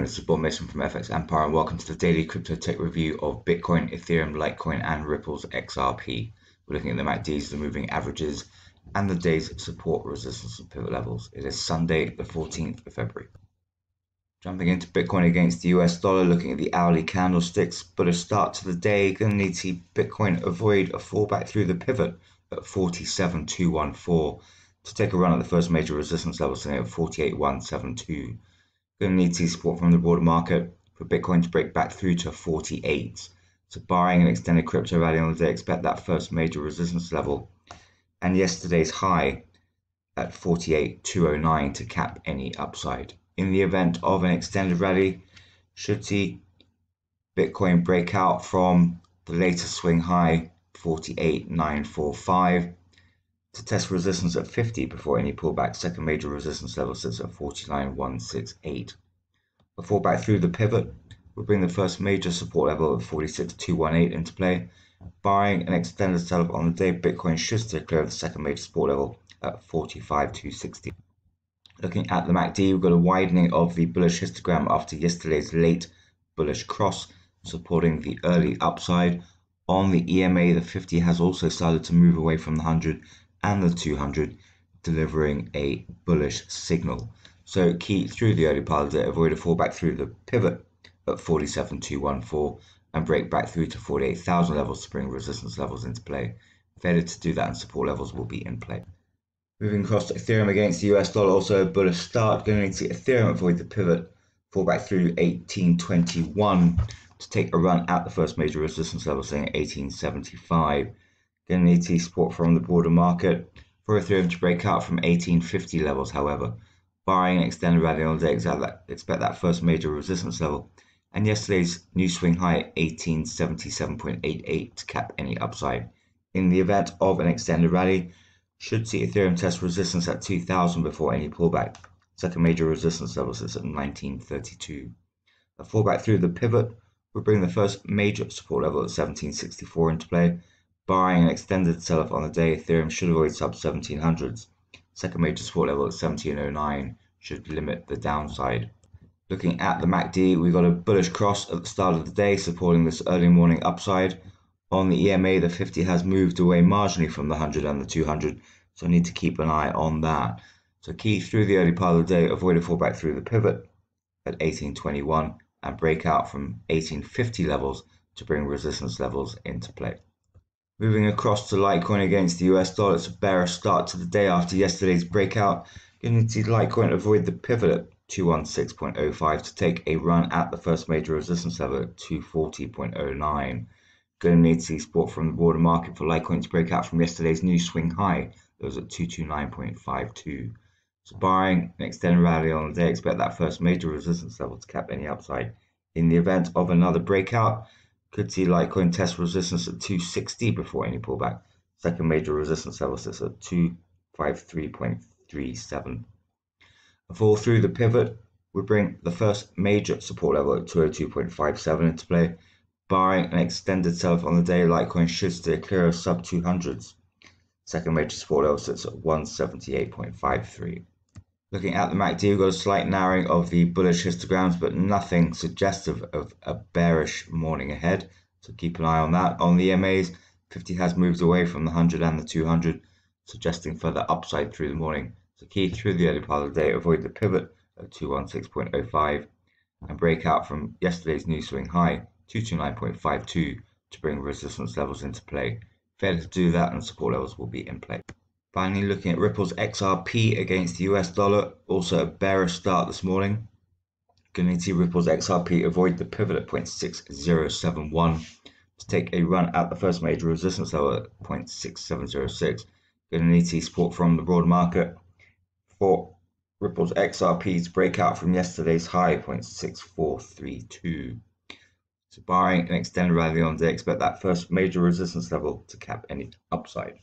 this is Bob Mason from FX Empire, and welcome to the daily crypto tech review of Bitcoin, Ethereum, Litecoin, and Ripple's XRP. We're looking at the MACDs, the moving averages, and the day's support, resistance, and pivot levels. It is Sunday, the 14th of February. Jumping into Bitcoin against the US dollar, looking at the hourly candlesticks, but a start to the day, going to need to see Bitcoin avoid a fallback through the pivot at 47,214 to take a run at the first major resistance level, sitting at 48,172. Going to need to see support from the broader market for Bitcoin to break back through to 48. So barring an extended crypto rally on the day, expect that first major resistance level and yesterday's high at 48,209 to cap any upside. In the event of an extended rally, should see Bitcoin break out from the latest swing high 48,945 to test resistance at 50 before any pullback. Second major resistance level sits at 49,168. A fallback through the pivot will bring the first major support level of 46,218 into play. Barring an extended sell-off on the day, Bitcoin should stay clear of the second major support level at 45,260. Looking at the MACD, we've got a widening of the bullish histogram after yesterday's late bullish cross, supporting the early upside. On the EMA, the 50 has also started to move away from the 100 and the 200, delivering a bullish signal. So key through the early part of the day, avoid a fallback through the pivot at 47,214 and break back through to 48,000 levels to bring resistance levels into play. Failure to do that and support levels will be in play. Moving across to Ethereum against the US dollar, also a bullish start. Going to need to see Ethereum avoid the pivot, fall back through 1821 to take a run at the first major resistance level, saying 1875. Going to need to see support from the broader market for Ethereum to break out from 1850 levels, however. Barring an extended rally on the day, expect that first major resistance level and yesterday's new swing high at 1877.88 to cap any upside. In the event of an extended rally, should see Ethereum test resistance at 2000 before any pullback. Second major resistance level sits at 1932. A fallback through the pivot will bring the first major support level at 1764 into play. Barring an extended sell-off on the day, Ethereum should avoid sub-1700s. Second major support level at 1709 should limit the downside. Looking at the MACD, we got a bullish cross at the start of the day, supporting this early morning upside. On the EMA, the 50 has moved away marginally from the 100 and the 200, so I need to keep an eye on that. So key through the early part of the day, avoid a fallback through the pivot at 1821 and break out from 1850 levels to bring resistance levels into play. Moving across to Litecoin against the US dollar, it's a bearish start to the day after yesterday's breakout. Going to need to see Litecoin avoid the pivot at 216.05 to take a run at the first major resistance level at 240.09. Going to need to see support from the broader market for Litecoin to break out from yesterday's new swing high that was at 229.52. So barring an extended rally on the day, expect that first major resistance level to cap any upside. In the event of another breakout, could see Litecoin test resistance at 260 before any pullback. Second major resistance level sits at 253.37. A fall through the pivot would bring the first major support level at 202.57 into play. Barring an extended sell-off on the day, Litecoin should stay clear of sub-200s. Second major support level sits at 178.53. Looking at the MACD, we've got a slight narrowing of the bullish histograms, but nothing suggestive of a bearish morning ahead. So keep an eye on that. On the EMAs, 50 has moved away from the 100 and the 200, suggesting further upside through the morning. So key through the early part of the day, avoid the pivot at 216.05 and break out from yesterday's new swing high, 229.52, to bring resistance levels into play. Failure to do that and support levels will be in play. Finally, looking at Ripple's XRP against the US dollar, also a bearish start this morning. Going to need to see Ripple's XRP avoid the pivot at 0.6071 to take a run at the first major resistance level at 0.6706. Going to need to see support from the broad market for Ripple's XRP to break out from yesterday's high, 0.6432. So barring an extended rally on the day, expect that first major resistance level to cap any upside.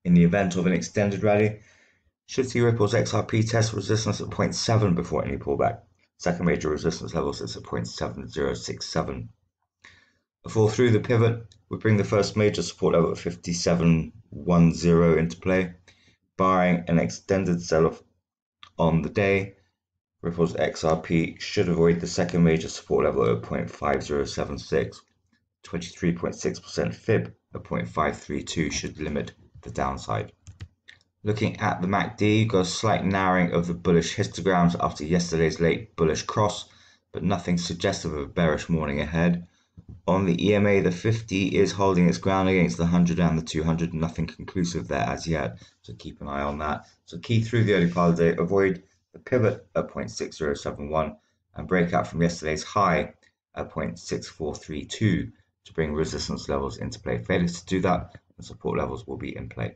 In the event of an extended rally, should see Ripple's XRP test resistance at 0.7 before any pullback. Second major resistance level sits at 0.7067. A fall through the pivot would bring the first major support level at 5710 into play. Barring an extended sell-off on the day, Ripple's XRP should avoid the second major support level at 0.5076. 23.6% fib at 0.532 should limit the downside. Looking at the MACD, you've got a slight narrowing of the bullish histograms after yesterday's late bullish cross, but nothing suggestive of a bearish morning ahead. On the EMA, the 50 is holding its ground against the 100 and the 200, nothing conclusive there as yet, so keep an eye on that. So key through the early part of the day, avoid the pivot at 0.6071 and breakout from yesterday's high at 0.6432 to bring resistance levels into play. Failure to do that, the support levels will be in play.